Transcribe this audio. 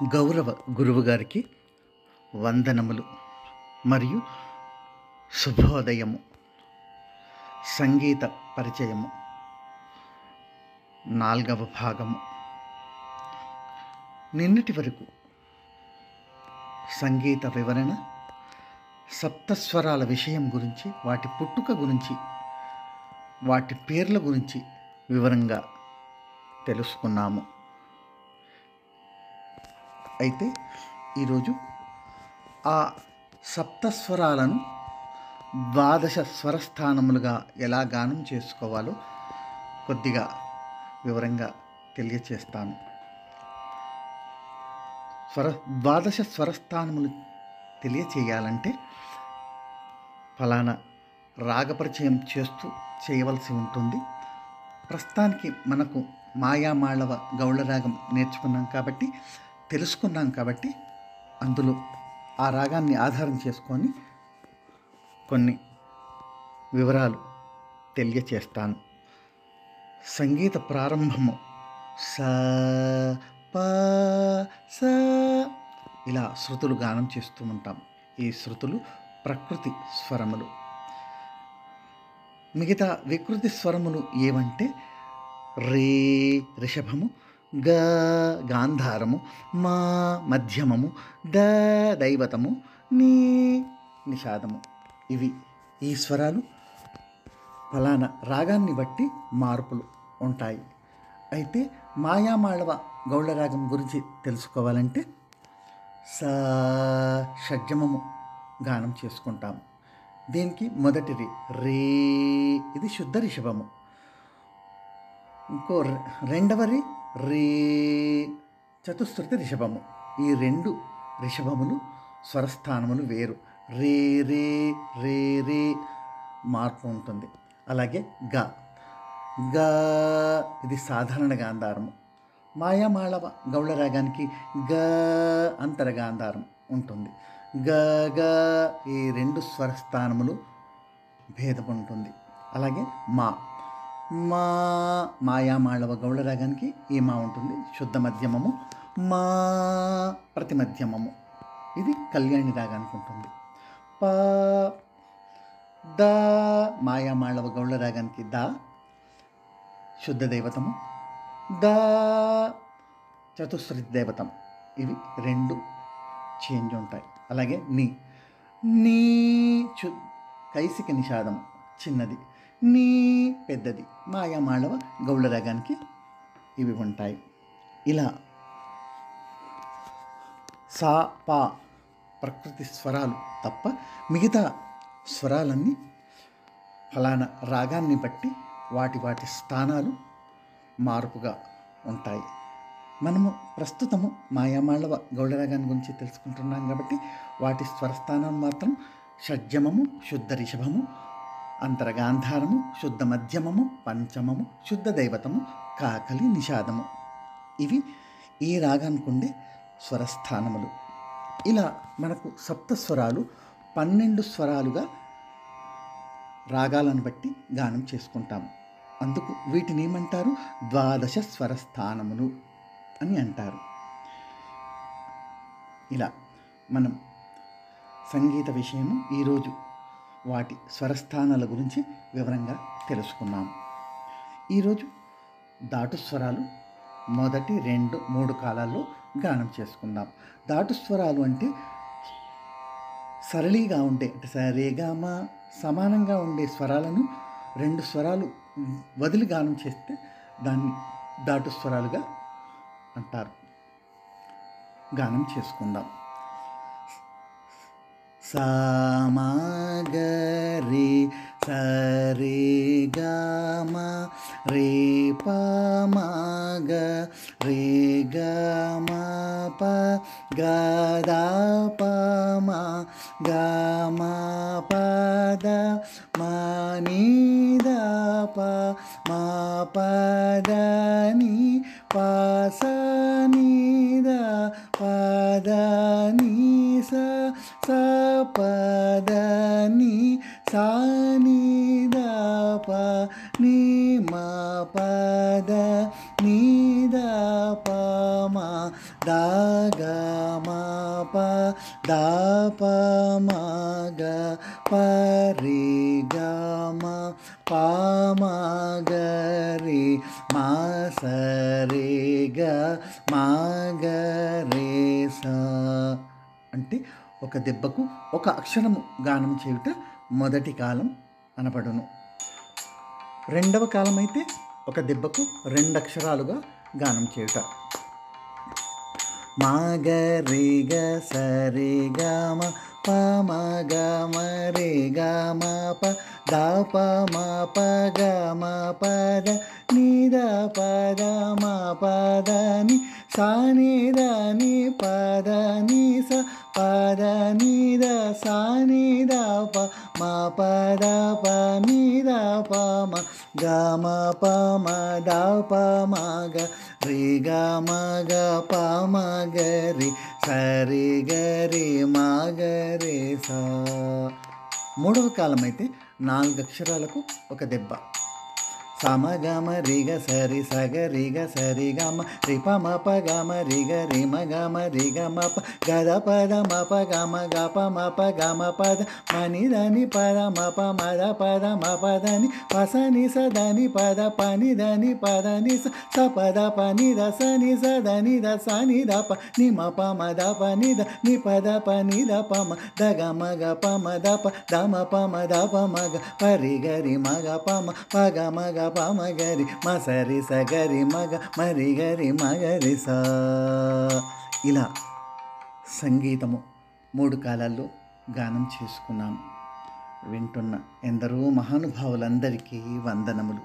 గౌరవ గురువుగారికి వందనములు మరియు శుభోదయము. సంగీత పరిచయము 4వ భాగము. నిన్నటి వరకు సంగీత వివరణ, సప్తస్వరాల విషయం గురించి, వాటి పుట్టుక గురించి, వాటి పేర్ల గురించి వివరంగా తెలుసుకున్నాము. అయితే ఈరోజు ఆ సప్తస్వరాలను ద్వాదశ స్వరస్థానములుగా ఎలా గానం చేసుకోవాలో కొద్దిగా వివరంగా తెలియచేస్తాను. ద్వాదశ స్వరస్థానములు తెలియచేయాలంటే ఫలానా రాగపరిచయం చేస్తూ చేయవలసి ఉంటుంది. ప్రస్తుతానికి మనకు మాయామాళవ గౌళ రాగం నేర్చుకున్నాం కాబట్టి, తెలుసుకున్నాం కాబట్టి, అందులో ఆ రాగాన్ని ఆధారం చేసుకొని కొన్ని వివరాలు తెలియచేస్తాను. సంగీత ప్రారంభము స ప స ఇలా శృతులు గానం చేస్తూ ఉంటాం. ఈ శృతులు ప్రకృతి స్వరములు. మిగతా వికృతి స్వరములు ఏవంటే రే రిషభము, గ గాంధారము, మా మధ్యమము, ద దైవతము, నీ నిషాదము. ఇవి ఈ స్వరాలు ఫలానా రాగాన్ని బట్టి మార్పులు ఉంటాయి. అయితే మాయామాళవ గౌళ రాగం గురించి తెలుసుకోవాలంటే షడ్జమము గానం చేసుకుంటాము. దీనికి మొదటిది రే, ఇది శుద్ధ రిషభము. ఇంకో రెండవది రే చతుశ్రుతి రిషభము. ఈ రెండు రిషభములు స్వరస్థానములు వేరు. రే రే రే రే మార్పు ఉంటుంది. అలాగే గ గ ఇది సాధారణ గాంధారము. మాయామాళవ గౌళ రాగానికి గ అంతర గాంధారం ఉంటుంది. గ గ ఈ రెండు స్వరస్థానములు భేదం ఉంటుంది. అలాగే మా మా మాయామాళవ గౌళ రాగానికి ఈ మా ఉంటుంది, శుద్ధ మధ్యమము. మా ప్రతి మధ్యమము, ఇది కళ్యాణి రాగానికి ఉంటుంది. ప ద మాయామాళవ గౌళ రాగానికి ద శుద్ధ దైవతము, ద చతుశ్రుతి దైవతం. ఇవి రెండు చేంజ్ ఉంటాయి. అలాగే నీ నీ కైసిక నిషాదం చిన్నది, నీ పెద్దది. మాయామాళవ గౌళ రాగానికి ఇవి ఉంటాయి. ఇలా సా పా ప్రకృతి స్వరాలు తప్ప మిగతా స్వరాలన్నీ ఫలానా రాగాన్ని బట్టి వాటి వాటి స్థానాలు మార్పుగా ఉంటాయి. మనము ప్రస్తుతము మాయామాళవ గౌళ రాగాన్ని గురించి తెలుసుకుంటున్నాం కాబట్టి వాటి స్వరస్థానం మాత్రం షడ్జమము, శుద్ధ రిషభము, అంతరగాంధారము, శుద్ధ మధ్యమము, పంచమము, శుద్ధ దైవతము, కాకలి, నిషాదము. ఇవి ఈ రాగానికి ఉండే స్వరస్థానములు. ఇలా మనకు సప్తస్వరాలు 12 స్వరాలుగా రాగాలను బట్టి గానం చేసుకుంటాము. అందుకు వీటిని ఏమంటారు? ద్వాదశ స్వరస్థానములు అని అంటారు. ఇలా మనం సంగీత విషయము ఈరోజు వాటి స్వరస్థానాల గురించి వివరంగా తెలుసుకున్నాము. ఈరోజు దాటు స్వరాలు మొదటి 2, 3 కాలాల్లో గానం చేసుకుందాం. దాటు స్వరాలు అంటే సరళీగా ఉండే, అంటే సరేగామ సమానంగా ఉండే స్వరాలను 2 స్వరాలు వదిలి గానం చేస్తే దాన్ని దాటు స్వరాలుగా అంటారు. గానం చేసుకుందాం. సామా గరి సరే గమ రే పమ గ రే గమ ప గద పమ గమ పద మని ద ప మా పద ని పస ని ద పద ని స స పద ని సా ని ద ప ని మా పద ని ద ప మా దా గా మా ప దా ప మా గ ప రే గా మా పా మా గ రే మా స రే గ మా గ రే స. అంటే ఒక దెబ్బకు ఒక అక్షరము గానం చేయుట మొదటి కాలం అనబడును. రెండవ కాలం అయితే ఒక దెబ్బకు రెండు అక్షరాలుగా గానం చేయుట. మా గ రే గ స రే గ మ ప మ గ మ రే గ మ ప దా ప మ ప గ మ ప ద ని ద ప ద మ ప ద ని సా ని ద ని ప ద ని స ప ద ని ద సా ని ద ప మ ప ద ప ని ద ప మ గ మ ప మ ద ప మ గ రే గ మ గ ప మ గ రే స రే గ రే మ గ రే స. మూడవ కాలం అయితే 4 అక్షరాలకు ఒక దెబ్బ. సమ గమ రి గ సరి సగ రి గ సరి గమ రి ప మ ప గమ రి గ రి మ గమ రి గ మ ప గద పద మ ప గమ గ ప మ ప గమ పద మని దని పద మ ప మద పద మ పద ని ప స ని స దని పద ప ని దని పద ని స స పద ప ని ద స ని స దని ద స ని ద ప ని మ ప మ ద ప ని ద ని పద ప ని ద ప మ ద గ మ గ ప మ ద ప ద మ ప మ ద ప మ గ ప రి గ రి మ గ ప మ ప గ మ గ ప మ గరి మ సరి స గరి మగ మరి గరి మగరి స. ఇలా సంగీతము 3 కాలాల్లో గానం చేసుకున్నాము. వింటున్న ఎందరో మహానుభావులందరికీ వందనములు.